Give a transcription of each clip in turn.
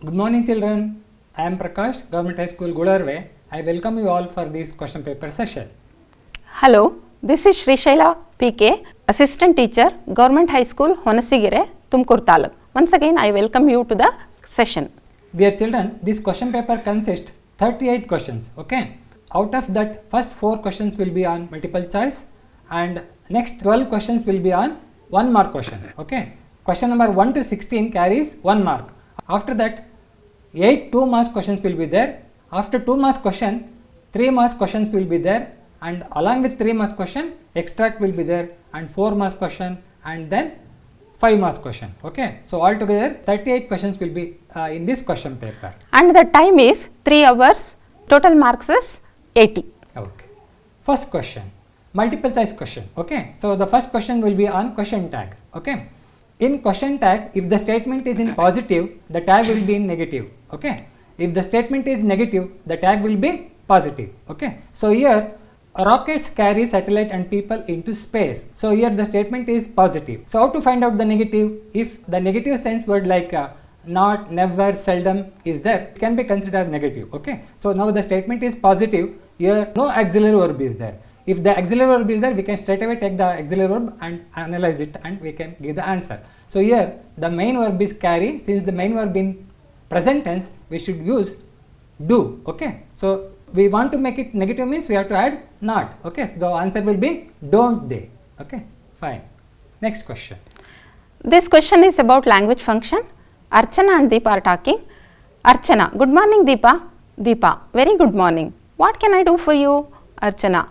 Good morning children, I am Prakash, Government High School Gularve. I welcome you all for this question paper session. Hello, this is Srishaila PK, Assistant Teacher, Government High School, Honasigire, Tumkur Taluk. Once again, I welcome you to the session. Dear children, this question paper consists 38 questions, okay? Out of that, first 4 questions will be on multiple choice and next 12 questions will be on 1 mark question, okay? Question number 1 to 16 carries 1 mark. After that, 8 2 marks questions will be there. After 2 marks question, 3 marks questions will be there, and along with 3 marks question, extract will be there, and 4 marks question, and then 5 marks question. Okay, so altogether 38 questions will be in this question paper. And the time is 3 hours, total marks is 80. Okay, first question, multiple choice question. Okay, so the first question will be on question tag. Okay, in question tag, if the statement is in positive, the tag will be in negative. Okay, if the statement is negative, the tag will be positive. Okay, so here rockets carry satellite and people into space. So here the statement is positive. So how to find out the negative? If the negative sense word like not, never, seldom is there, it can be considered negative. Okay, so now the statement is positive. Here no auxiliary verb is there. If the auxiliary verb is there, we can straight away take the auxiliary verb and analyze it and we can give the answer. So here the main verb is carry. Since the main verb in present tense, we should use do. Okay, so we want to make it negative means we have to add not. Okay, so the answer will be don't they. Okay, fine. Next question. This question is about language function. Archana and Deepa are talking. Archana, good morning Deepa. Deepa, very good morning. What can I do for you? Archana,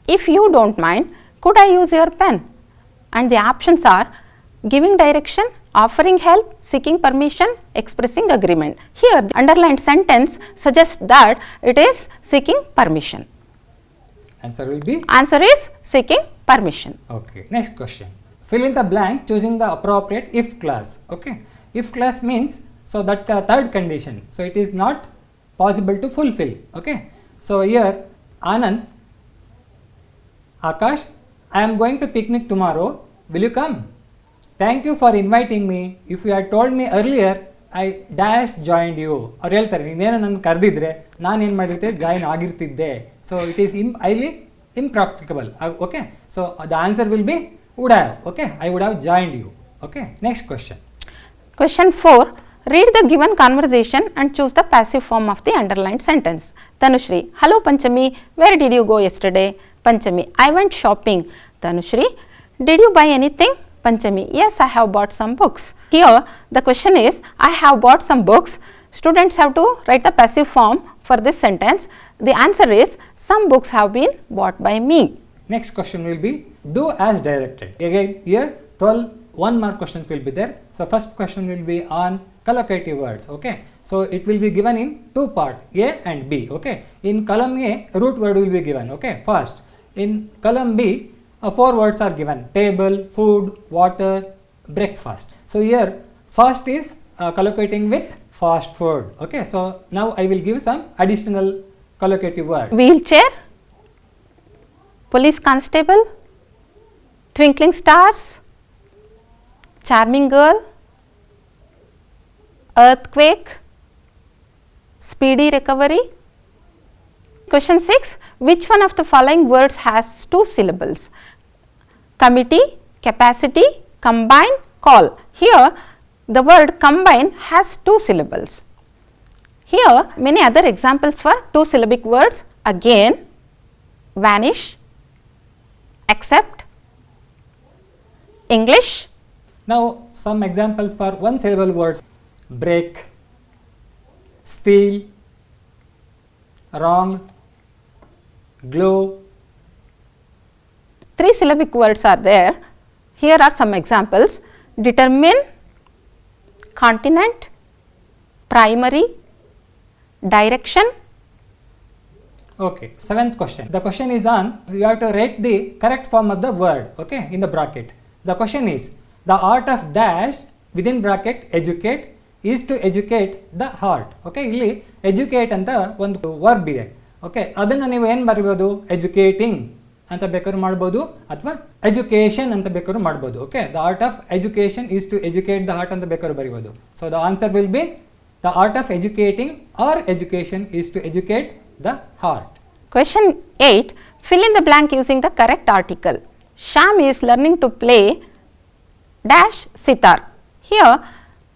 if you don't mind, could I use your pen? And the options are giving direction, offering help, seeking permission, expressing agreement. Here the underlined sentence suggests that it is seeking permission. Answer will be? Answer is seeking permission. Okay, next question. Fill in the blank choosing the appropriate if clause. Okay, if clause means so that third condition. So it is not possible to fulfill. Okay, so here Anand, Akash, I am going to picnic tomorrow. Will you come? Thank you for inviting me. If you had told me earlier, I dash joined you. ಅವ್ರು ಹೇಳ್ತಾರೆ ನೀನೇನೋ ನನ್ನ ಕರೆದಿದ್ರೆ ನಾನು ಏನು ಮಾಡಿರ್ತೆ join ಆಗಿರ್ತಿದ್ದೆ. So it is highly impracticable. Okay, so the answer will be would have. Okay, I would have joined you. Okay, next question. Question 4. Read the given conversation and choose the passive form of the underlined sentence. Tanushri, hello Panchami, where did you go yesterday? Panchami, I went shopping. Tanushri, did you buy anything? Panchami, yes, I have bought some books. Here the question is I have bought some books. Students have to write the passive form for this sentence. The answer is some books have been bought by me. Next question will be do as directed. Again here 12 1 mark questions will be there. So first question will be on collocative words. Okay, so it will be given in 2 parts, A and B. Okay, in column A root word will be given. Okay, first in column B 4 words are given: table, food, water, breakfast. So here first is collocating with fast food. Okay, so now I will give some additional collocative word. Wheelchair, police constable, twinkling stars, charming girl, earthquake, speedy recovery. Question 6. Which one of the following words has 2 syllables? Committee, capacity, combine, call. Here the word combine has 2 syllables. Here many other examples for 2 syllabic words. Again, vanish, accept, English. Now some examples for 1 syllable words: break, steal, wrong, glow. 3 syllabic words are there. Here are some examples: determine, continent, primary, direction. Okay, 7th question. The question is on, you have to write the correct form of the word, okay, in the bracket. The question is, the art of dash within bracket educate is to educate the heart. Okay, ಇಲ್ಲಿ educate ಅಂತ ಒಂದು verb ಇದೆ. Okay, ಅದನ್ನು ನೀವು ಏನು ಬರೀಬೋದು? Educating ಅಂತ ಬೇಕಾದ್ರೂ ಮಾಡ್ಬೋದು ಅಥವಾ ಎಜುಕೇಷನ್ ಅಂತ ಬೇಕಾದ್ರೂ ಮಾಡ್ಬೋದು. Okay, the art of education is to educate the heart ಅಂತ ಬೇಕಾದ್ರೂ ಬರೀಬೋದು. So the answer will be The art of educating or education is to educate the heart. Question 8. Fill in the blank using the correct article. Sham is learning to play dash sitar. Here,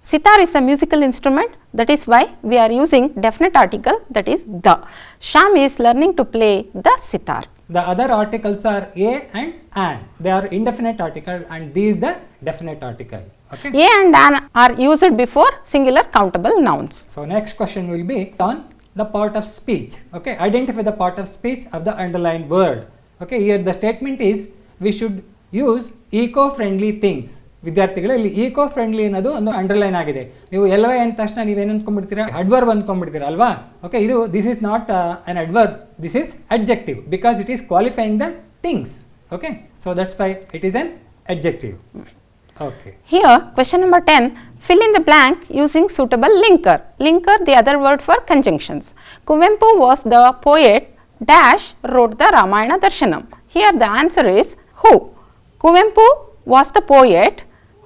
sitar is a musical instrument, that is why we are using definite article, that is the. Sham is learning to play the sitar. The other articles are a and an. They are indefinite article and these the definite article. Okay. A and an are used before singular countable nouns. So next question will be on the part of speech. Okay, identify the part of speech of the underlined word. Okay, here the statement is we should use eco-friendly things. ವಿದ್ಯಾರ್ಥಿಗಳು ಇಲ್ಲಿ eco friendly ಅನ್ನೋದು ಒಂದು underline ಆಗಿದೆ. ನೀವು ಎಲ್ವೈ ಅಂದ ತಕ್ಷಣ ನೀವೇನು ಅಂದ್ಕೊಂಡ್ಬಿಡ್ತೀರಾ, adverb ಅಂದ್ಕೊಂಡ್ಬಿಡ್ತೀರಾ ಅಲ್ವಾ. ಓಕೆ, ಇದು this is not an adverb, this is adjective because it is qualifying the things. Okay, so that's why it is an adjective. Okay. Here, question number 10, fill in the blank using suitable linker. Linker, the other word for conjunctions. Kuvempu was the poet dash wrote the Ramayana Darshanam. Here the answer is who. Kuvempu was the poet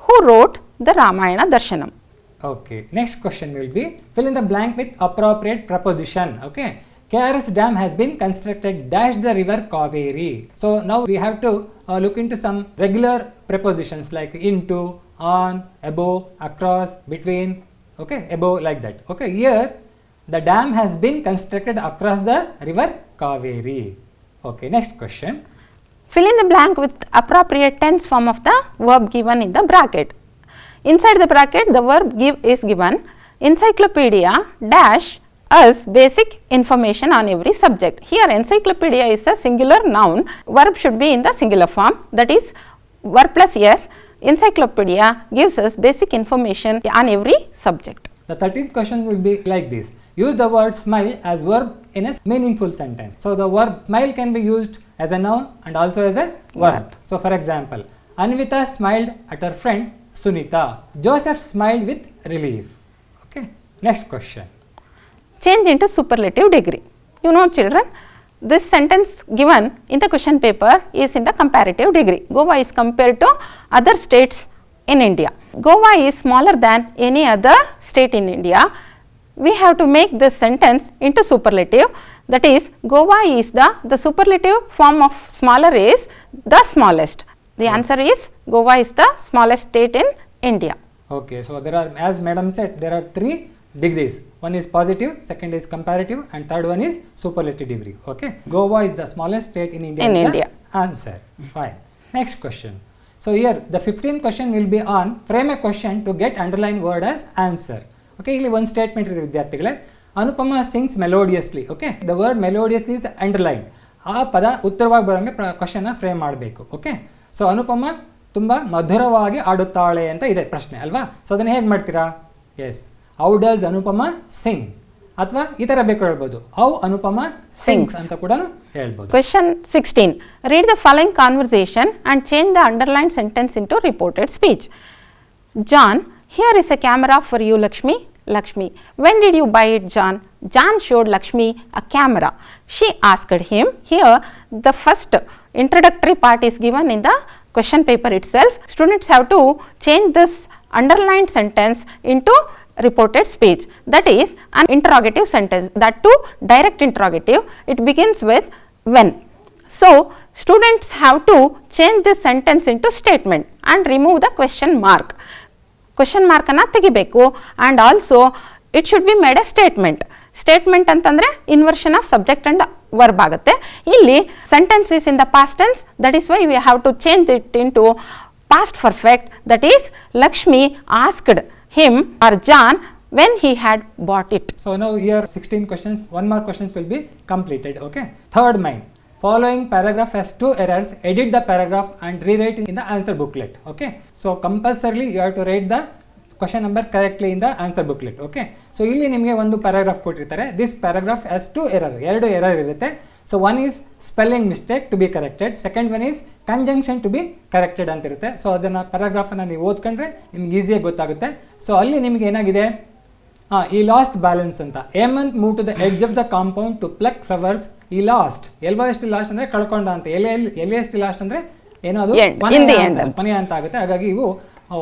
who wrote the Ramayana Darshanam. Okay. Next question will be fill in the blank with appropriate preposition. Okay. KRS Dam has been constructed dash the river Kaveri. So now we have to look into some regular prepositions like into, on, above, across, between. Okay, above, like that. Okay, here the dam has been constructed across the river Kaveri. Okay, next question. Fill in the blank with appropriate tense form of the verb given in the bracket. Inside the bracket, the verb give is given. Encyclopedia dash us basic information on every subject. Here encyclopedia is a singular noun, verb should be in the singular form, that is verb plus s. Encyclopedia gives us basic information on every subject. The 13th question will be like this. Use the word smile as verb in a meaningful sentence. So the verb smile can be used as a noun and also as a verb. So for example, Anvita smiled at her friend Sunita. Joseph smiled with relief. Okay. Next question. Change into superlative degree. You know children, this sentence given in the question paper is in the comparative degree. Goa is compared to other states in India. Goa is smaller than any other state in India. We have to make this sentence into superlative, that is Goa is the superlative form of smaller is the smallest. The answer is Goa is the smallest state in India. Okay, so there are, as madam said, there are 3 degrees. One is positive, second is comparative, and third one is superlative degree. Okay, Goa is the smallest state in India. In is India. The answer. Fine. Next question. So here the 15th question will be on frame a question to get underlined word as answer. Okay, ಇಲ್ಲಿ ಒಂದು statement ಇದೆ ವಿದ್ಯಾರ್ಥಿಗಳೇ. Anupama sings melodiously. Okay, the word melodiously is underline. ಆ ಪದ ಉತ್ತರವಾಗಿ ಬರೋಂಗೆ ಕ್ವಶನ್ನ frame ಮಾಡಬೇಕು. ಓಕೆ, ಸೊ ಅನುಪಮ ತುಂಬ ಮಧುರವಾಗಿ ಆಡುತ್ತಾಳೆ ಅಂತ ಇದೆ ಪ್ರಶ್ನೆ ಅಲ್ವಾ. ಸೊ ಅದನ್ನು ಹೇಗೆ ಮಾಡ್ತೀರಾ? ಎಸ್, ಹೌ ಡಸ್ ಅನುಪಮ ಸಿಂಗ್, ಅಥವಾ ಈ ಥರ ಬೇಕು ಹೇಳ್ಬೋದು, ಹೌ ಅನುಪಮ ಸಿಂಗ್ಸ್ ಅಂತ ಕೂಡ ಹೇಳ್ಬೋದು. Question 16. Read the following conversation and change the underlined sentence into reported speech. John, here is a camera for you, Lakshmi. Lakshmi, when did you buy it, John? John showed Lakshmi a camera. She asked him. Here the first introductory part is given in the question paper itself. Students have to change this underlined sentence into reported speech, that is an interrogative sentence, that too direct interrogative. It begins with when. So students have to change this sentence into statement and remove the question mark. Question mark ಅನ್ನು ತೆಗಿಬೇಕು, and also it should be made a statement. Statement ಅಂತಂದ್ರೆ inversion of subject and verb ಆಗುತ್ತೆ. ಇಲ್ಲಿ sentence is in the past tense, that is why we have to change it into past perfect, that is Lakshmi asked him or John when he had bought it. So now here 16 questions, 1 more questions will be completed. Okay, third mind. Following paragraph has 2 errors. Edit the paragraph and rewrite in the answer booklet. Okay, so compulsorily you have to write the question number correctly in the answer booklet. Okay, so ಇಲ್ಲಿ ನಿಮಗೆ ಒಂದು paragraph ಕೊಟ್ಟಿರ್ತಾರೆ. This paragraph has 2 errors. 2 error ಇರುತ್ತೆ. So one is spelling mistake to be corrected, second one is conjunction to be corrected ಅಂತ ಇರುತ್ತೆ. So ಅದನ್ನು ಪ್ಯಾರಾಗ್ರಾಫನ್ನು ನೀವು ಓದ್ಕೊಂಡ್ರೆ ನಿಮ್ಗೆ ಈಸಿಯಾಗಿ ಗೊತ್ತಾಗುತ್ತೆ. ಸೊ ಅಲ್ಲಿ ನಿಮಗೆ ಏನಾಗಿದೆ, ಈ ಲಾಸ್ಟ್ ಬ್ಯಾಲೆನ್ಸ್ ಅಂತ. Hemant move to the edge of the compound to pluck flowers. ಈ ಲಾಸ್ಟ್, ಎಲ್ವಷ್ಟು ಲಾಸ್ಟ್ ಅಂದ್ರೆ ಕಳ್ಕೊಂಡ ಅಂತ, ಎಲೆಯಷ್ಟು ಲಾಸ್ಟ್ ಅಂದ್ರೆ ಏನೋ ಅದು ಕೊನೆಯ ಅಂತ ಆಗುತ್ತೆ. ಹಾಗಾಗಿ ಇವು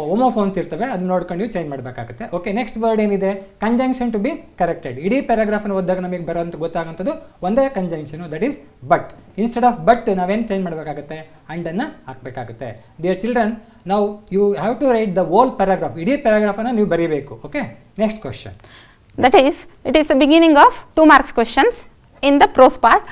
ಹೋಮೋಫೋನ್ಸ್ ಇರ್ತವೆ, ಅದನ್ನ ನೋಡ್ಕೊಂಡು ನೀವು ಚೇಂಜ್ ಮಾಡಬೇಕಾಗುತ್ತೆ. ಓಕೆ, ನೆಕ್ಸ್ಟ್ ವರ್ಡ್ ಏನಿದೆ, ಕಂಜಂಕ್ಷನ್ ಟು ಬಿ ಕರೆಕ್ಟೆಡ್. ಇಡೀ ಪ್ಯಾರಾಗ್ರಾಫ್ನ ಓದಿದಾಗ ನಮಗೆ ಬರೋಂಥ ಗೊತ್ತಾಗೋಂಥದ್ದು ಒಂದೇ conjunction, that is but. Instead of but ನಾವೇನು ಚೇಂಜ್ ಮಾಡಬೇಕಾಗುತ್ತೆ, ಅಂಡನ್ನು ಹಾಕಬೇಕಾಗುತ್ತೆ. ಡಿಯರ್ ಚಿಲ್ಡ್ರನ್, ನಾವು you have to write the whole paragraph, ಇಡೀ ಪ್ಯಾರಾಗ್ರಾಫನ್ನು ನೀವು ಬರೀಬೇಕು. Okay, next question. That is, it is the beginning of 2 marks questions. In the prose part,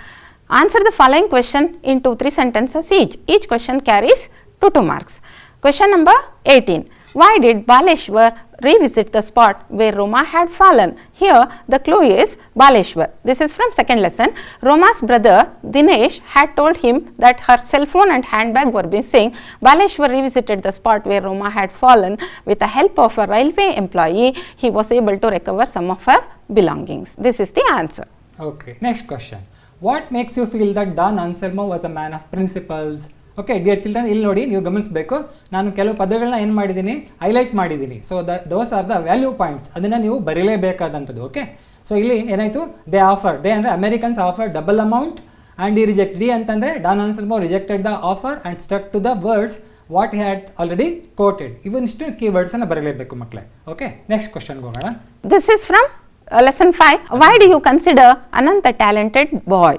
answer the following question in 2-3 sentences each. Each question carries 2 marks. Question number 18. Why did Baleshwar revisit the spot where Roma had fallen? Here the clue is Baleshwar. This is from second lesson. Roma's brother Dinesh had told him that her cell phone and handbag were missing. Baleshwar revisited the spot where Roma had fallen. With the help of a railway employee, he was able to recover some of her belongings. This is the answer. Okay, next question. What makes you feel that Don Anselmo was a man of principles? Okay dear children, ಇಲ್ಲಿ ನೋಡಿ ನೀವು ಗಮನಿಸಬೇಕು, ನಾನು ಕೆಲವು ಪದಗಳನ್ನ ಏನು ಮಾಡಿದ್ದೀನಿ, highlight ಮಾಡಿದ್ದೀನಿ. So those are the value points, ಅದನ್ನು ನೀವು ಬರೀಲೇಬೇಕಾದಂಥದ್ದು. ಓಕೆ, ಸೊ ಇಲ್ಲಿ ಏನಾಯಿತು, ದೇ ಅಂದರೆ Americans offer double amount and ಈ ರಿಜೆಕ್ಟ್. ಡಿ ಅಂತಂದರೆ Don Anselmo rejected the offer and stuck to the words what he had already quoted. ಇವನ್ನಿಷ್ಟು key ವರ್ಡ್ಸನ್ನು ಬರೀಲೇಬೇಕು ಮಕ್ಕಳೇ. ಓಕೆ, ನೆಕ್ಸ್ಟ್ ಕ್ವಶನ್ಗೆ ಹೋಗೋಣ. This is from lesson 5. Why do you consider Anant a talented boy?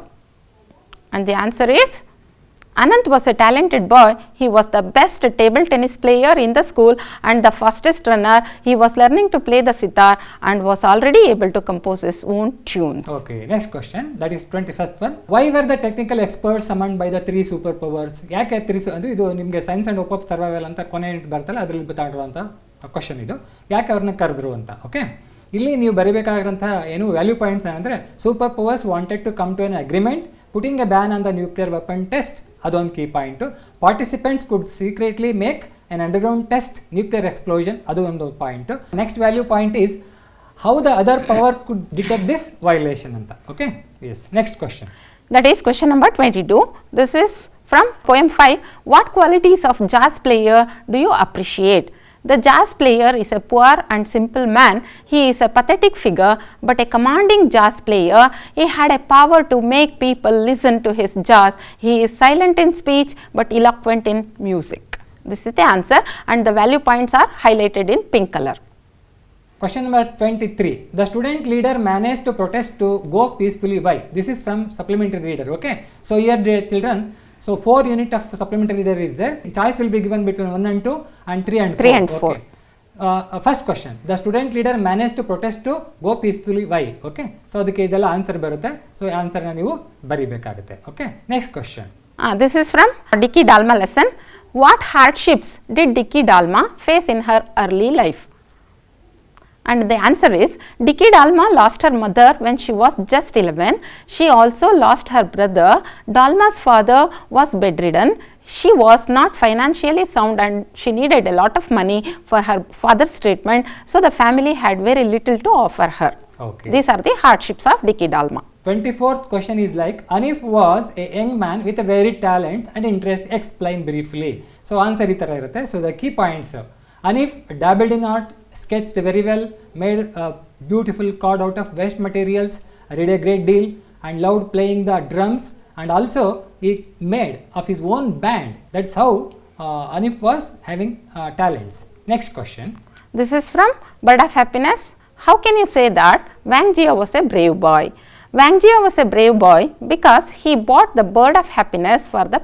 And the answer is, Anant was a talented boy. He was the best table tennis player in the school and the fastest runner. He was learning to play the sitar and was already able to compose his own tunes. Okay, next question, that is 21st one. Why were the technical experts summoned by the 3 superpowers? ಯಾಕೆ 3 ಅಂದರೆ ಇದು ನಿಮಗೆ science and op survival ಅಂತ ಕೊನೆ ಬರ್ತಲ್ಲ, ಅದರಲ್ಲಿ ಬತಾಡಿರುವಂಥ question ಇದು, ಯಾಕೆ ಅವ್ರನ್ನ ಕರೆದ್ರು ಅಂತ. ಓಕೆ, ಇಲ್ಲಿ ನೀವು ಬರೀಬೇಕಾಗಿರೋಂಥ ಏನು ವ್ಯಾಲ್ಯೂ ಪಾಯಿಂಟ್ಸ್ ಏನಂದರೆ, super powers wanted to come to an agreement, putting a ban on the nuclear weapon test, ಅದೊಂದು key point. Participants could secretly make an underground test nuclear explosion, ಅದು ಒಂದು point. Next value point is how the other power could detect this violation ಅಂತ. Okay, yes, next question. That is question number 22. This is from poem 5. What qualities of jazz player do you appreciate? The jazz player is a poor and simple man. He is a pathetic figure, but a commanding jazz player. He had a power to make people listen to his jazz. He is silent in speech, but eloquent in music. This is the answer, and the value points are highlighted in pink color. Question number 23. The student leader managed to protest to go peacefully. Why? This is from supplementary reader. Okay, so here dear children, so 4 unit of supplementary reader is there. Choice will be given between 1 and 2 and 3 and 4. 3 and 4. Okay. First question, the student leader managed to protest to go peacefully. Why? Okay, so ಅದಕ್ಕೆ ಇದೆಲ್ಲ answer ಬರುತ್ತೆ. So ಆನ್ಸರ್ನ ನೀವು ಬರೀಬೇಕಾಗುತ್ತೆ. Okay, next question. This is from Dicky Dalma lesson. What hardships did Dicky Dalma face in her early life? And the answer is, Dicky Dalma lost her mother when she was just 11. She also lost her brother. Dalma's father was bedridden. She was not financially sound and she needed a lot of money for her father's treatment. So the family had very little to offer her. Okay. These are the hardships of Dicky Dalma. 24th question is like, Anif was a young man with a varied talent and interest. Explain briefly. So answer ಈ ಥರ ಇರುತ್ತೆ. So the key points. Anif dabbled in art, sketched very well, made a beautiful cord out of waste materials, read a great deal and loved playing the drums, and also he made of his own band. That's how Anif was having talents. Next question. This is from Bird of Happiness. How can you say that Wang Jia was a brave boy? Wang Jia was a brave boy because he bought the bird of happiness for the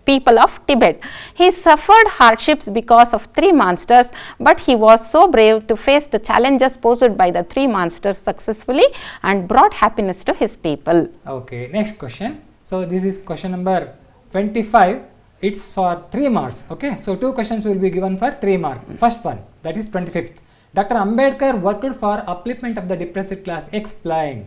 people of Tibet. He suffered hardships because of 3 monsters, but he was so brave to face the challenges posed by the 3 monsters successfully and brought happiness to his people. Okay, next question. So this is question number 25. It's for 3 marks. Okay, so 2 questions will be given for 3 marks. First one, that is 25th. Dr. Ambedkar worked for upliftment of the depressed class. Explain.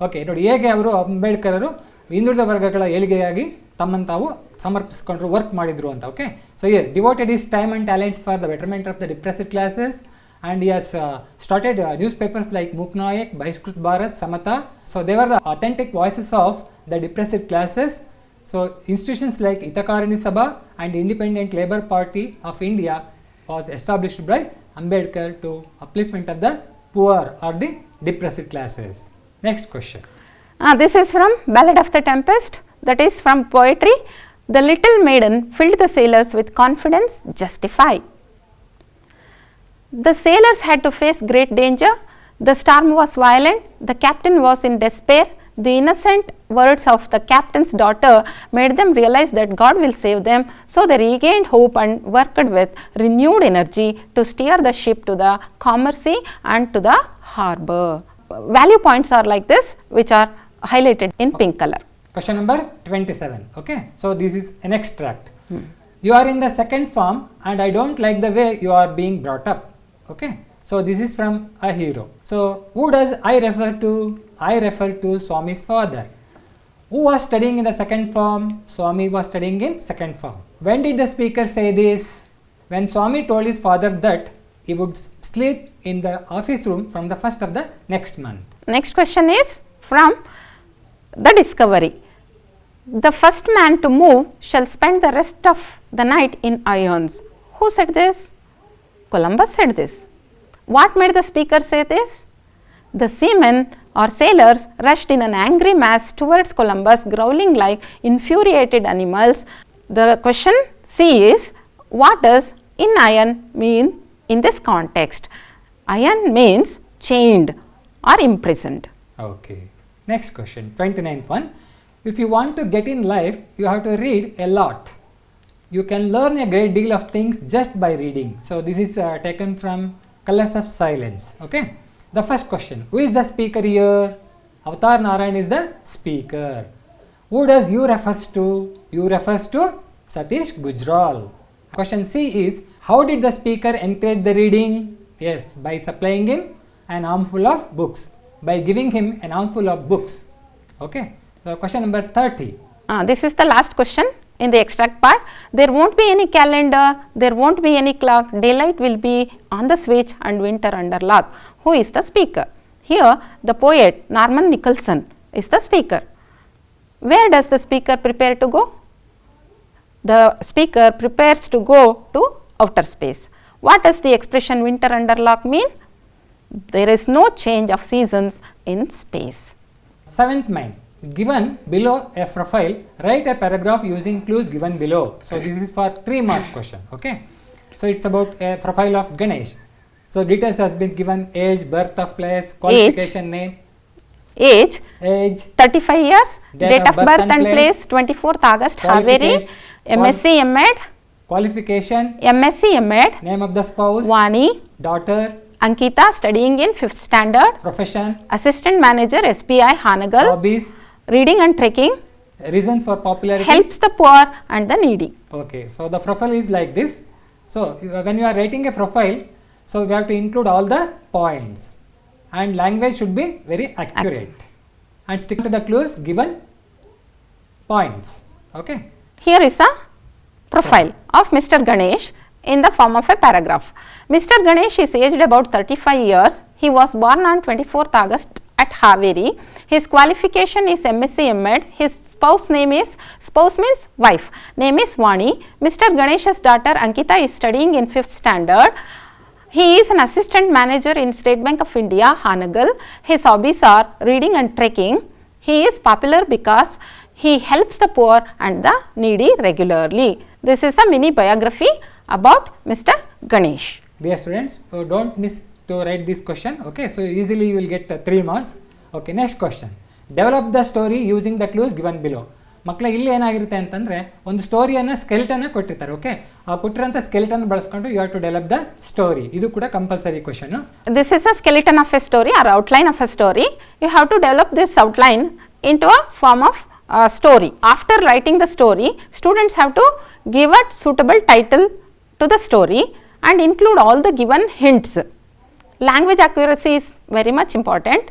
Okay, ನೋಡಿ ಹೇಗೆ ಅವರು ಅಂಬೇಡ್ಕರರು ಹಿಂದುಳಿದ ವರ್ಗಗಳ ಏಳಿಗೆಯಾಗಿ ತಮ್ಮನ್ನು ತಾವು ಸಮರ್ಪಿಸಿಕೊಂಡ್ರು, work ಮಾಡಿದ್ರು ಅಂತ. Okay, so here devoted his time and talents for the betterment of the depressed classes and he has started newspapers like Muk Nayak, Bahishkrit Bharat, Samata. So they were the authentic voices of the depressed classes. So institutions like Hitakarani Sabha and Independent Labour Party of India was established by Ambedkar to upliftment of the poor or the depressed classes. Next question. This is from Ballad of the Tempest. That is from poetry. The little maiden filled the sailors with confidence. Justify. The sailors had to face great danger. The storm was violent. The captain was in despair. The innocent words of the captain's daughter made them realize that God will save them. So they regained hope and worked with renewed energy to steer the ship to the calmer sea and to the harbor. Value points are like this, which are highlighted in pink color. Question number 27. Okay, so this is an extract. You are in the second form and I don't like the way you are being brought up. Okay, so this is from a hero. So who does I refer to? I refer to Swami's father. Who was studying in the second form? Swami was studying in second form. When did the speaker say this? When Swami told his father that he would sleep in the office room from the first of the next month. Next question is from the discovery. The first man to move shall spend the rest of the night in irons. Who said this? Columbus said this. What made the speaker say this? The seamen or sailors rushed in an angry mass towards Columbus, growling like infuriated animals. The question C is, what does in iron mean in this context? Iron means chained or imprisoned. Okay. Next question, 29th one. If you want to get in life, you have to read a lot. You can learn a great deal of things just by reading. So this is taken from Colors of Silence. Okay. The first question, who is the speaker here? Avatar Narayan is the speaker. Who does you refers to? You refers to Satish Gujral. Question C is, how did the speaker encourage the reading? Yes, by supplying him an armful of books. By giving him an armful of books. Okay. So question number 30. This is the last question in the extract part. There won't be any calendar, there won't be any clock, daylight will be on the switch and winter under lock. Who is the speaker? Here the poet Norman Nicholson is the speaker. Where does the speaker prepare to go? The speaker prepares to go to outer space. What does the expression winter under lock mean? There is no change of seasons in space. 7th main. Given below a profile, write a paragraph using clues given below. So this is for 3 marks question. Okay. So it's about a profile of Ganesh. So details has been given: age, birth of place, qualification, name. Age 35 years, Date of birth and place 24th August, Haveri, MSc M.Ed, qualification, MSc M.Ed, name of the spouse, Vani, daughter, Ankita, studying in 5th standard, profession, assistant manager SBI Hanagal, hobbies, reading and trekking, reason for popularity, helps the poor and the needy. Okay, so the profile is like this. So when you are writing a profile, so we have to include all the points and language should be very accurate and stick to the clues given points. Okay. Here is a profile of Mr. Ganesh in the form of a paragraph. Mr. Ganesh is aged about 35 years. He was born on 24th August at Haveri. His qualification is MSc M.Ed. His spouse means wife, name is Vani. Mr. Ganesh's daughter Ankita is studying in 5th standard. He is an assistant manager in State Bank of India, Hanagal. His hobbies are reading and trekking. He is popular because he helps the poor and the needy regularly. This is a mini biography about Mr. Ganesh. Dear students, don't miss to write this question. Okay, so easily you will get 3 marks. Okay, next question. Develop the story using the clues given below. ಮಕ್ಕಳ ಇಲ್ಲಿ ಏನಾಗಿರುತ್ತೆ ಅಂತಂದರೆ ಒಂದು ಸ್ಟೋರಿಯನ್ನು ಸ್ಕೆಲ್ಟನ್ನ ಕೊಟ್ಟಿರ್ತಾರೆ. Okay, ಆ ಕೊಟ್ಟಿರೋಂಥ skeleton ಬಳಸ್ಕೊಂಡು you have to develop the story. ಇದು ಕೂಡ compulsory question. This is a skeleton of a story or outline of a story. You have to develop this outline into a form of story. After writing the story, students have to give a suitable title to the story and include all the given hints. Language accuracy is very much important.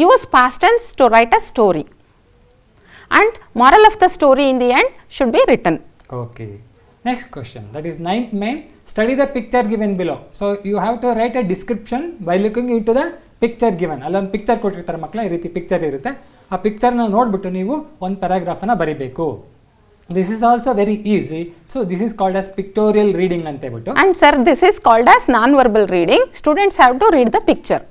Use past tense to write a story. And moral of the story in the end should be written. Okay. Next question, that is 9th main. Study the picture given below. So you have to write a description by looking into the picture given. ಅಲ್ಲೊಂದು picture ಕೊಟ್ಟಿರ್ತಾರೆ ಮಕ್ಕಳ, ಈ ರೀತಿ picture ಇರುತ್ತೆ. ಆ ಪಿಕ್ಚರ್ನ ನೋಡಿಬಿಟ್ಟು ನೀವು ಒಂದು ಪ್ಯಾರಾಗ್ರಾಫನ್ನು ಬರೀಬೇಕು. This is also very easy. So this is called as pictorial reading ಅಂತ ಹೇಳ್ಬಿಟ್ಟು. And sir, this is called as non-verbal reading. Students have to read the picture.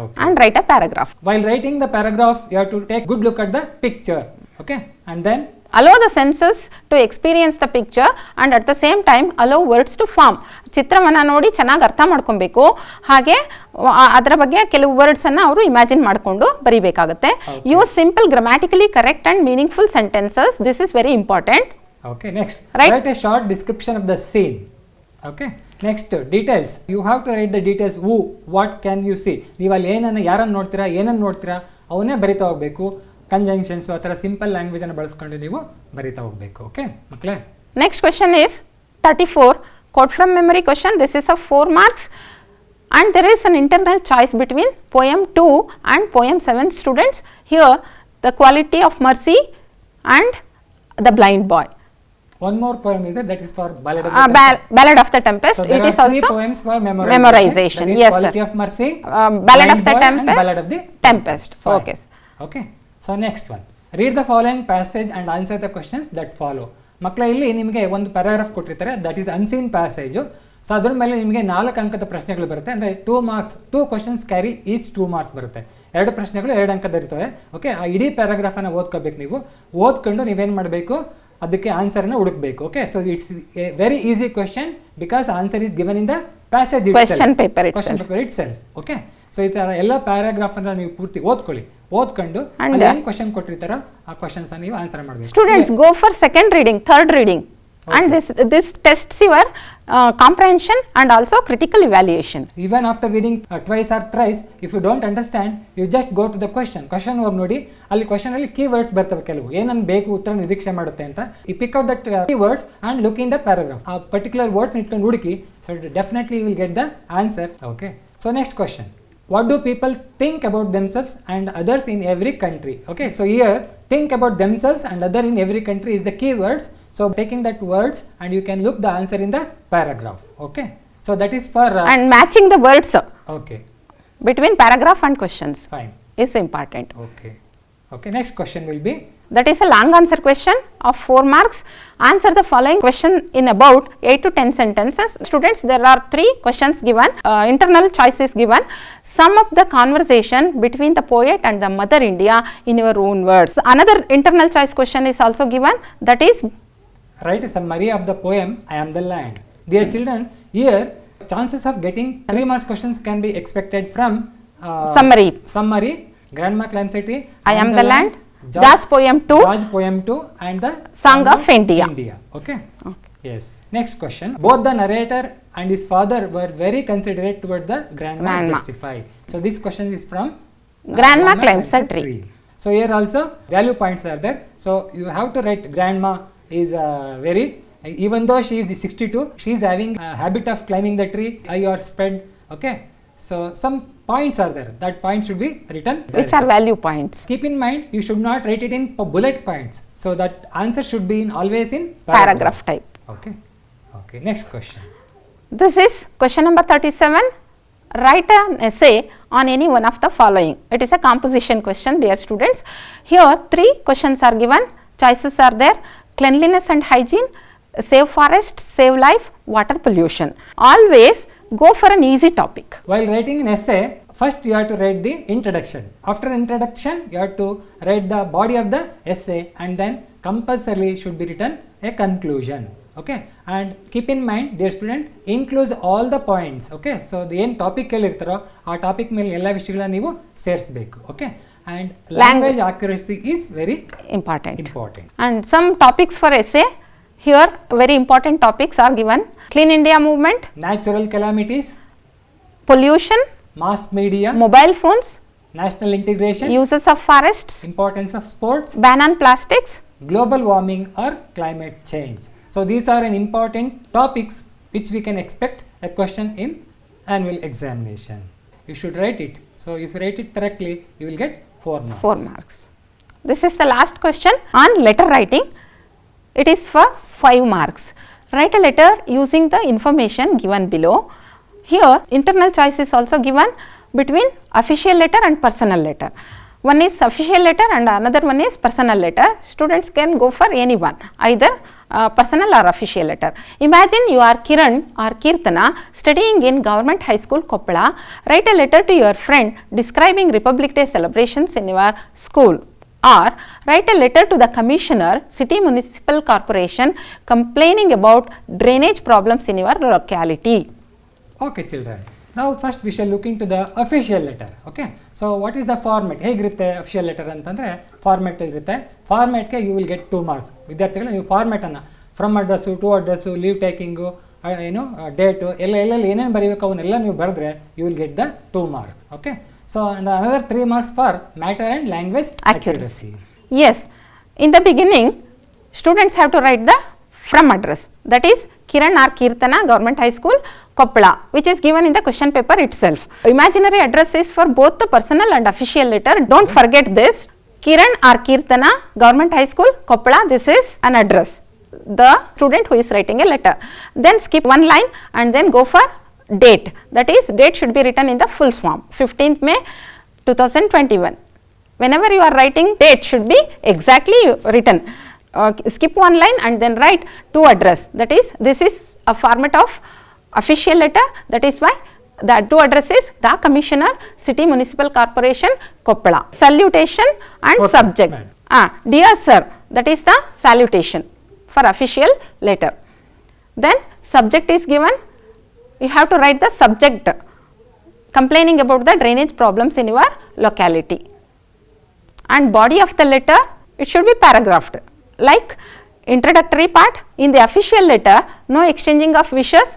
Okay. And write a paragraph. While writing the paragraph, you have to take good look at the picture. Okay, and then allow the senses to experience the picture and at the same time allow words to form. ಚಿತ್ರವನ್ನು ನೋಡಿ ಚೆನ್ನಾಗಿ ಅರ್ಥ ಮಾಡ್ಕೊಬೇಕು, ಹಾಗೆ ಅದರ ಬಗ್ಗೆ ಕೆಲವು ವರ್ಡ್ಸನ್ನು ಅವರು ಇಮ್ಯಾಜಿನ್ ಮಾಡಿಕೊಂಡು ಬರೀಬೇಕಾಗುತ್ತೆ. Use simple grammatically correct and meaningful sentences, this is very important. Okay, next, write a short description of the scene. Okay, next, details. You have to write the details. Who, what can you see? ನೀವು ಅಲ್ಲಿ ಯಾರನ್ನು ನೋಡ್ತೀರಾ, ಏನನ್ನು ನೋಡ್ತೀರಾ ಅವನ್ನೇ ಬರಿತಾ ಹೋಗಬೇಕು. Conjunctions ಆ ಥರ ಸಿಂಪಲ್ ಲ್ಯಾಂಗ್ವೇಜನ್ನು ಬಳಸ್ಕೊಂಡು ನೀವು ಬರಿತಾ ಹೋಗಬೇಕು. ಓಕೆ ಮಕ್ಕಳೇ. Next question is 34 quote from memory question. This is of 4 marks and there is an internal choice between poem 2 and poem 7 students. Here the quality of mercy and the blind boy. One more poem is there, that is for Ballad of the Tempest. Ballad of the Tempest. So there it are is three also poems for memorization. Memorization. That is Yes, Quality sir. of Mercy, Ballad Blind of the Boy Tempest, and Ballad of the Tempest. Fine. Okay. Okay. So next one. Read the following passage and answer the questions that follow. ಮಕ್ಕಳ ಇಲ್ಲಿ ನಿಮಗೆ ಒಂದು paragraph ಕೊಟ್ಟಿರ್ತಾರೆ, that is unseen passage. So ಅದ್ರ ಮೇಲೆ ನಿಮಗೆ 4 ಅಂಕದ ಪ್ರಶ್ನೆಗಳು ಬರುತ್ತೆ. ಅಂದರೆ 2 marks, 2 questions carry each 2 marks ಬರುತ್ತೆ. 2 ಪ್ರಶ್ನೆಗಳು 2 ಅಂಕದ ಇರ್ತವೆ. ಓಕೆ, ಆ ಇಡೀ ಪ್ಯಾರಾಗ್ರಾಫನ್ನು ಓದ್ಕೋಬೇಕು. ನೀವು ಓದ್ಕೊಂಡು ನೀವೇನು ಮಾಡಬೇಕು, ಅದಕ್ಕೆ ಆನ್ಸರನ್ನು ಹುಡುಕಬೇಕು. Okay, so it's A very easy question because answer is given in the passage question paper it self. Okay, so ಈ ಥರ ಎಲ್ಲ ಪ್ಯಾರಾಗ್ರಾಫನ್ನು ನೀವು ಪೂರ್ತಿ ಓದ್ಕೊಂಡು ಏನು ಕ್ವೆಶನ್ ಕೊಟ್ಟಿರ್ತಾರೋ ಆ ಕ್ವೆಶನ್ಸ್ ನೀವು ಆನ್ಸರ್ ಮಾಡಬೇಕು. Students go for second reading, third reading. And this tests your comprehension and also critical evaluation. Even after reading twice or thrice, if you don't understand, you just go to the question ಹೋಗಿ ನೋಡಿ, ಅಲ್ಲಿ question ಅಲ್ಲಿ keywords ಬರ್ತವೆ. ಕೆಲವು ಏನನ್ನು ಬೇಕು ಉತ್ತರ ನಿರೀಕ್ಷೆ ಮಾಡುತ್ತೆ ಅಂತ, you pick out that keywords and look in the paragraph. ಆ ಪರ್ಟಿಕ್ಯುಲರ್ ವರ್ಡ್ಸ್ ಇಟ್ಕೊಂಡು ಹುಡುಕಿ, so definitely you will get the answer. Okay, so next question. What do people think about themselves and others in every country? Okay, so here think about themselves and other in every country is the keywords. So taking that words and you can look the answer in the paragraph. Okay, so that is for and matching the words okay between paragraph and questions. Fine, is important. Okay, next question will be, that is a long answer question of 4 marks. Answer the following question in about 8 to 10 sentences. Students, there are 3 questions given, internal choice is given. Sum up the conversation between the poet and the mother India in your own words. Another internal choice question is also given, that is write a summary of the poem I Am the Land. Dear children, here chances of getting 3 marks questions can be expected from summary, Grandma Climb City, I Am the Land, George poem 2 and the Song of India. Okay. Yes. Next question. Both the narrator and his father were very considerate toward the grandma. Justify. So this question is from Grandma Climbs a Tree. So here also value points are there. So you have to write grandma is very, even though she is 62, she is having a habit of climbing the tree, eye or spread. Okay, so some points are there, that point should be written directly. Which are value points? Keep in mind, you should not write it in bullet points, so that answer should be always in paragraph type. Okay, next question. This is question number 37. Write an essay on any one of the following. It is a composition question, dear students. Here 3 questions are given, choices are there: cleanliness and hygiene, save forest, save life, water pollution. Always go for an easy topic. While writing an essay, first you have to write the introduction. After introduction, you have to write the body of the essay, and then compulsorily should be written a conclusion. Okay, and keep in mind, dear student, includes all the points. Okay, so the ಏನು topic ಹೇಳಿರ್ತಾರೋ ಆ topic ಮೇಲೆ ಎಲ್ಲ ವಿಷಯಗಳನ್ನ ನೀವು ಸೇರಿಸಬೇಕು. Okay, and language accuracy is very important. And some topics for essay, here very important topics are given: Clean India movement, natural calamities, pollution, mass media, mobile phones, national integration, uses of forests, importance of sports, ban on plastics, global warming or climate change. So these are an important topics which we can expect a question in annual examination. You should write it. So if you write it correctly, you will get 4 marks. 4 marks. This is the last question on letter writing. It is for 5 marks. Write a letter using the information given below. Here internal choice is also given between official letter and personal letter. One is official letter and another one is personal letter. Students can go for any one, either personal or official letter. Imagine you are Kiran or Kirtana studying in Government High School, Koppala. Write a letter to your friend describing Republic Day celebrations in your school. or write a letter to the commissioner, city municipal corporation, complaining about drainage problems in your locality. Okay children, now first we shall look into the official letter. Okay, so what is the format? ಹೇಗಿರುತ್ತೆ official letter ಅಂತಂದರೆ format ಇರುತ್ತೆ. ಫಾರ್ಮೆಟ್ಗೆ you will get 2 marks. ವಿದ್ಯಾರ್ಥಿಗಳು ನೀವು ಫಾರ್ಮೆಟನ್ನು from address, to address, leave taking, ಏನು date ಎಲ್ಲೆಲ್ಲಿ ಏನೇನು ಬರೀಬೇಕು ಅವನ್ನೆಲ್ಲ ನೀವು ಬರೆದ್ರೆ you will get the 2 marks. Okay, so another 3 marks for matter and language accuracy. Yes, in the beginning students have to write the from address, that is Kiran or Kirtana, Government High School, Koppala, which is given in the question paper itself. Imaginary address is for both the personal and official letter. Don't forget this. Kiran or Kirtana, Government High School, Koppala, this is an address, the student who is writing a letter. Then skip one line and then go for date, that is date should be written in the full form, 15th May 2021. Whenever you are writing, date should be exactly written. Skip one line and then write to address, that is this is a format of official letter, that is why the to address is the commissioner, city municipal corporation, Koppala. Salutation and Okay, subject. Dear sir, that is the salutation for official letter. Then subject is given, you have to write the subject, complaining about the drainage problems in your locality. And body of the letter, it should be paragraphed. Like introductory part, in the official letter, no exchanging of wishes,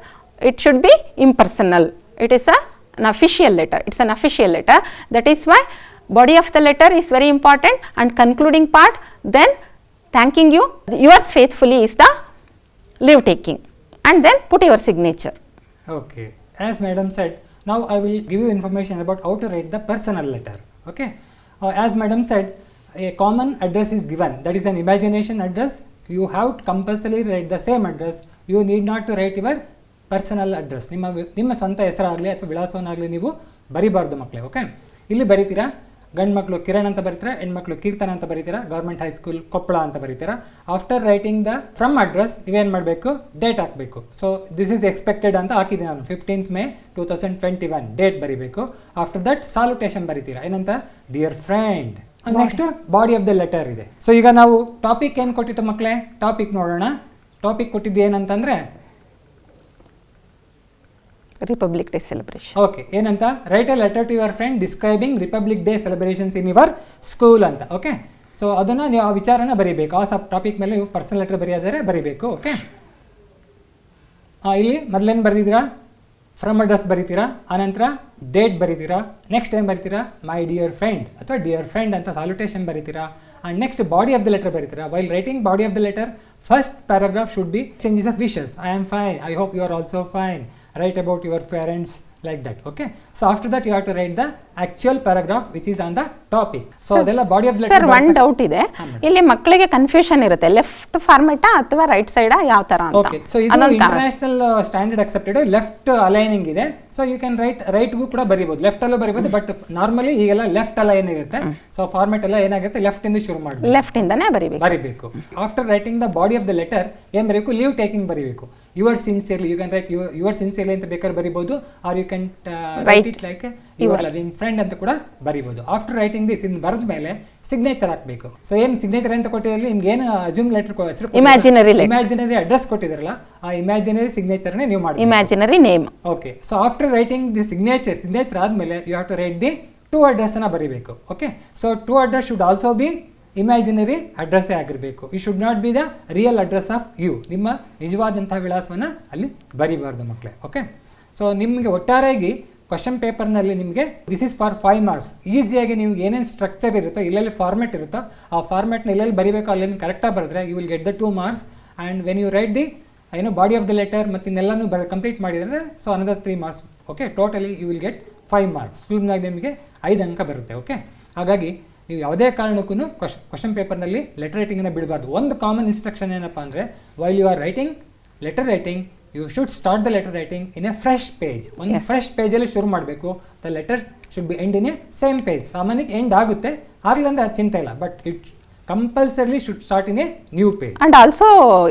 it should be impersonal. It is an official letter, it's an official letter. That is why body of the letter is very important, and concluding part, then thanking you, yours faithfully is the leave taking, and then put your signature. Okay, as madam said, now I will give you information about how to write the personal letter. Okay, as madam said, a common address is given, that is an imagination address. You have to compulsorily write the same address. You need not to write your personal address. ನಿಮ್ಮ ಸ್ವಂತ ಹೆಸರಾಗಲಿ ಅಥವಾ ವಿಳಾಸವನ್ನಾಗಲಿ ನೀವು ಬರಿಬಾರ್ದು ಮಕ್ಕಳೇ. Okay, ಇಲ್ಲಿ ಬರೀತೀರಾ, ಗಂಡು ಮಕ್ಕಳು ಕಿರಣ್ ಅಂತ ಬರೀತೀರಾ, ಹೆಣ್ಮಕ್ಳು ಕೀರ್ತನ ಅಂತ ಬರೀತೀರಾ, ಗೌರ್ಮೆಂಟ್ ಹೈಸ್ಕೂಲ್ ಕೊಪ್ಪಳ ಅಂತ ಬರೀತೀರಾ. After writing the from address ನೀವೇನು ಮಾಡಬೇಕು, ಡೇಟ್ ಹಾಕಬೇಕು. ಸೊ ದಿಸ್ ಈಸ್ ಎಕ್ಸ್ಪೆಕ್ಟೆಡ್ ಅಂತ ಹಾಕಿದ್ದೀನಿ ನಾನು, 15th May 2021 ಡೇಟ್ ಬರೀಬೇಕು. ಆಫ್ಟರ್ ದಟ್ ಸಾಲ್ಯುಟೇಷನ್ ಬರೀತೀರಾ, ಏನಂತ, dear friend. Next body of the letter ಇದೆ. ಸೊ ಈಗ ನಾವು ಟಾಪಿಕ್ ಏನು ಕೊಟ್ಟಿತ್ತು ಮಕ್ಕಳೇ, ಟಾಪಿಕ್ ನೋಡೋಣ. ಟಾಪಿಕ್ ಕೊಟ್ಟಿದ್ದು ಏನಂತಂದರೆ Republic Day celebration. ಓಕೆ, ಏನಂತ, write a letter to your friend describing Republic Day celebrations in your school ಅಂತ. ಓಕೆ, ಸೊ ಅದನ್ನು ನೀವು ಆ ವಿಚಾರನ ಬರೀಬೇಕು. ಆ ಟಾಪಿಕ್ ಮೇಲೆ ನೀವು ಪರ್ಸನಲ್ ಲೆಟರ್ ಬರೆಯೋದಾದ್ರೆ ಬರೀಬೇಕು. ಓಕೆ, ಇಲ್ಲಿ ಮೊದಲೇನು ಬರೆದಿದ್ದೀರಾ, ಫ್ರಮ್ ಅಡ್ರೆಸ್ ಬರೀತೀರಾ, ಆನಂತರ ಡೇಟ್ ಬರೀತೀರಾ, ನೆಕ್ಸ್ಟ್ ಏನು ಬರೀತೀರಾ, ಮೈ ಡಿಯರ್ ಫ್ರೆಂಡ್ ಅಥವಾ ಡಿಯರ್ ಫ್ರೆಂಡ್ ಅಂತ ಸಾಲ್ಯುಟೇಷನ್ ಬರೀತೀರಾ. And next body of the letter ಬರೀತೀರಾ. While writing body of the letter, first paragraph should be changes of wishes. I am fine, I hope you are also fine, write about your parents, like that. Okay, so after that you have to write the actual paragraph which is on the topic. So ಅದೆಲ್ಲ body of letter. Sir, one doubt ಇದೆ, ಇಲ್ಲಿ ಮಕ್ಕಳಿಗೆ confusion ಇರುತ್ತೆ, left ಫಾರ್ಮೆಟಾ ಅಥವಾ right ಸೈಡಾ, ಯಾವ ತರ ಅಂತ. Okay, so ಇದು international standard accepted left aligning ಇದೆ. ಸೊ ಯು ಕ್ಯಾನ್ ರೈಟ್ಗೂ ಕೂಡ ಬರೀಬಹುದು, ಲೆಫ್ಟ್ ಅಲ್ಲೂ ಬರೀಬಹುದು. ಬಟ್ ನಾರ್ಮಲಿ ಈಗೆಲ್ಲ ಲೆಫ್ಟ್ ಅಲೈನ್ ಇರುತ್ತೆ. ಸೊ ಫಾರ್ಮೆಟ್ ಎಲ್ಲ ಏನಾಗುತ್ತೆ, ಲೆಫ್ಟ್ ಇಂದ ಶುರು ಮಾಡಬೇಕು, ಲೆಫ್ಟ್ ಇಂದಾನೇ ಬರೀಬೇಕು. After writing the body of the letter ಏನು ಬರೀಬೇಕು, ಲೀವ್ ಟೇಕಿಂಗ್ ಬರೀಬೇಕು. Your sincerely, you can write your sincerely ಅಂತ ಬೇಕಾದ್ರೆ ಬರೀಬಹುದು, or you can write it like your loving friend ಅಂತ ಕೂಡ ಬರೀಬಹುದು. ಆಫ್ಟರ್ ರೈಟಿಂಗ್ ದಿಸ್ ಇನ್ ಬರೆದ ಮೇಲೆ ಸಿಗ್ನೇಚರ್ ಹಾಕಬೇಕು. ಸೊ ಏನು ಸಿಗ್ನೇಚರ್ ಅಂತ ಕೊಟ್ಟಿರಲಿ, ನಿಮ್ಗೆ ಏನು ಅಜ್ಯೂಮ್ ಲೆಟರ್ ಹೆಸರು, ಇಮ್ಯಾಜಿನರಿ ಅಡ್ರೆಸ್ ಕೊಟ್ಟಿದ್ರಲ್ಲ, ಆ ಇಮ್ಯಾಜಿನರಿ ಸಿಗ್ನೇಚರ್ನೇ ನೀವು ಮಾಡಿ, imaginary name. Okay, so after writing the signature ಆದಮೇಲೆ you have to write the to ಅಡ್ರೆಸ್ಸನ್ನು ಬರೀಬೇಕು. Okay, so to address should also be imaginary ಅಡ್ರೆಸ್ಸೇ ಆಗಿರಬೇಕು. You should not be the real address of you. ನಿಮ್ಮ ನಿಜವಾದಂತಹ ವಿಳಾಸವನ್ನು ಅಲ್ಲಿ ಬರೀಬಾರ್ದು ಮಕ್ಕಳೇ. ಓಕೆ, ಸೊ ನಿಮಗೆ ಒಟ್ಟಾರೆಯಾಗಿ ಕ್ವಶನ್ ಪೇಪರ್ನಲ್ಲಿ ನಿಮಗೆ ದಿಸ್ ಇಸ್ ಫಾರ್ 5 ಮಾರ್ಕ್ಸ್. ಈಸಿಯಾಗಿ ನೀವು ಏನೇನು ಸ್ಟ್ರಕ್ಚರ್ ಇರುತ್ತೋ, ಇಲ್ಲೆಲ್ಲಿ ಫಾರ್ಮೆಟ್ ಇರುತ್ತೋ, ಆ ಫಾರ್ಮೆಟ್ನ ಎಲ್ಲೆಲ್ಲಿ ಬರೀಬೇಕು ಅಲ್ಲೇನು ಕರೆಕ್ಟಾಗಿ ಬರೆದ್ರೆ you will get the 2 marks. And when you write the body of the letter ಮತ್ತು ಇನ್ನೆಲ್ಲನೂ ಕಂಪ್ಲೀಟ್ ಮಾಡಿದರೆ so another 3 marks. Okay, totally you will get 5 marks. ಸುಲಭವಾಗಿ ನಿಮಗೆ 5 ಅಂಕ ಬರುತ್ತೆ. ಓಕೆ, ಹಾಗಾಗಿ ನೀವು ಯಾವುದೇ ಕಾರಣಕ್ಕೂ ಕ್ವಶನ್ ಪೇಪರ್ನಲ್ಲಿ ಲೆಟರ್ ರೈಟಿಂಗನ್ನು ಬಿಡಬಾರ್ದು. ಒಂದು ಕಾಮನ್ ಇನ್ಸ್ಟ್ರಕ್ಷನ್ ಏನಪ್ಪ ಅಂದರೆ, while you are writing letter writing, you should start the letter writing in a fresh page. ಒಂದು ಫ್ರೆಶ್ ಪೇಜಲ್ಲಿ ಶುರು ಮಾಡಬೇಕು. The letter should be end in a same page. ಸಾಮಾನ್ಯಕ್ಕೆ ಎಂಡ್ ಆಗುತ್ತೆ, ಆಗಲಿಲ್ಲ ಅದು ಚಿಂತೆ ಇಲ್ಲ, but it compulsorily should start in a new page. And also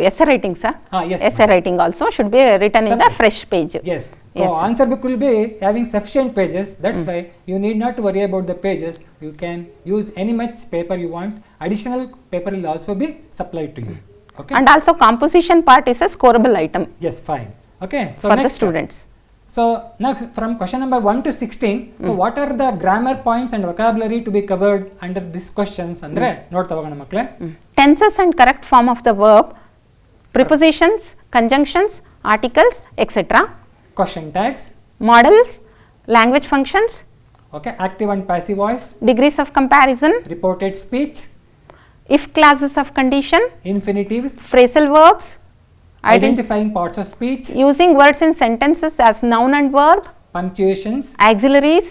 essay writing, sir. Yes. Essay writing also should be written in the fresh page. Yes. So Yes, sir. answer book will be having sufficient pages. That's why you need not to worry about the pages. You can use any much paper you want. Additional paper will also be supplied to you. Okay. And also composition part is a scoreable item Yes, fine. Okay. So for the next, students. So next from question number 1 to 16. So what are the grammar points and vocabulary to be covered under these questions? Andre ನೋಡ್ತಾ ಹೋಗೋಣ ಮಕ್ಕಳೇ. Tenses and correct form of the verb, prepositions, conjunctions, articles, etc. Question tags. Models, language functions, Okay. Active and passive voice. degrees of comparison, Reported speech. if clauses of condition, Infinitives. phrasal verbs, Identifying parts of speech. using words in sentences as noun and verb, Punctuations. auxiliaries,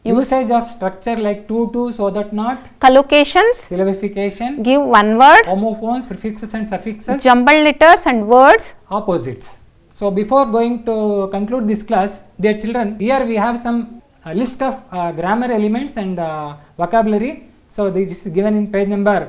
Usage of structure like to, so that not. collocations, Syllabification. give one word, Homophones, prefixes and suffixes. jumbled letters and words. Opposites. So before going to conclude this class, dear children, here we have some list of grammar elements and vocabulary. So this is given in page number.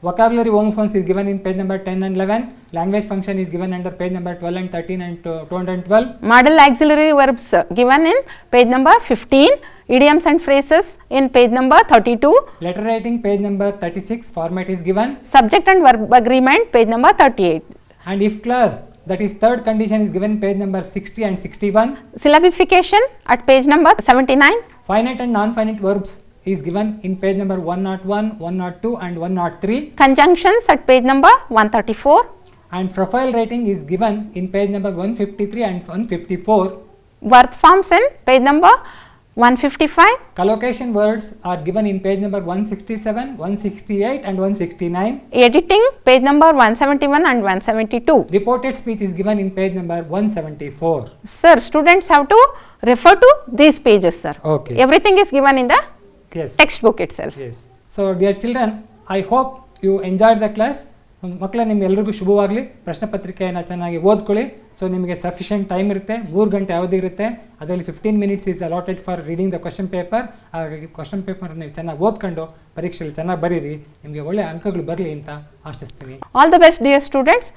Vocabulary homophones is given in page number 10 and 11. Language function is given under page number 12 and 13 and 212. Model auxiliary verbs given in page number 15, idioms and phrases in page number 32, Letter writing page number 36. Format is given. subject and verb agreement page number 38. And if clause, that is third condition, is given page number 60 and 61. Syllabification at page number 79. Finite and non-finite verbs is given in page number 101, 102 and 103. Conjunctions at page number 134. And profile rating is given in page number 153 and 154. Verb forms in page number 155. Collocation words are given in page number 167, 168 and 169. Editing page number 171 and 172. Reported speech is given in page number 174. Sir, students have to refer to these pages, sir. Okay. Everything is given in the Yes. textbook itself. Yes. So dear children, I hope you enjoyed the class. ಮಕ್ಕಳ ನಿಮ್ಗೆಲ್ರಿಗೂ ಶುಭವಾಗಲಿ. ಪ್ರಶ್ನೆ ಪತ್ರಿಕೆಯನ್ನು ಚೆನ್ನಾಗಿ ಓದ್ಕೊಳ್ಳಿ. So ನಿಮಗೆ sufficient time ಇರುತ್ತೆ, 3 ಗಂಟೆ ಅವಧಿ ಇರುತ್ತೆ. ಅದರಲ್ಲಿ 15 minutes is allotted for reading the question paper. ಹಾಗಾಗಿ ಕ್ವಶನ್ ಪೇಪರ್ ನೀವು ಚೆನ್ನಾಗಿ ಓದ್ಕೊಂಡು ಪರೀಕ್ಷೆಯಲ್ಲಿ ಚೆನ್ನಾಗಿ ಬರೀರಿ, ನಿಮಗೆ ಒಳ್ಳೆ ಅಂಕಗಳು ಬರಲಿ ಅಂತ ಆಶಿಸ್ತೀನಿ. All the best, dear students.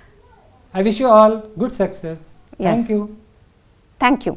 I wish you all good success. Yes. Thank you. Thank you.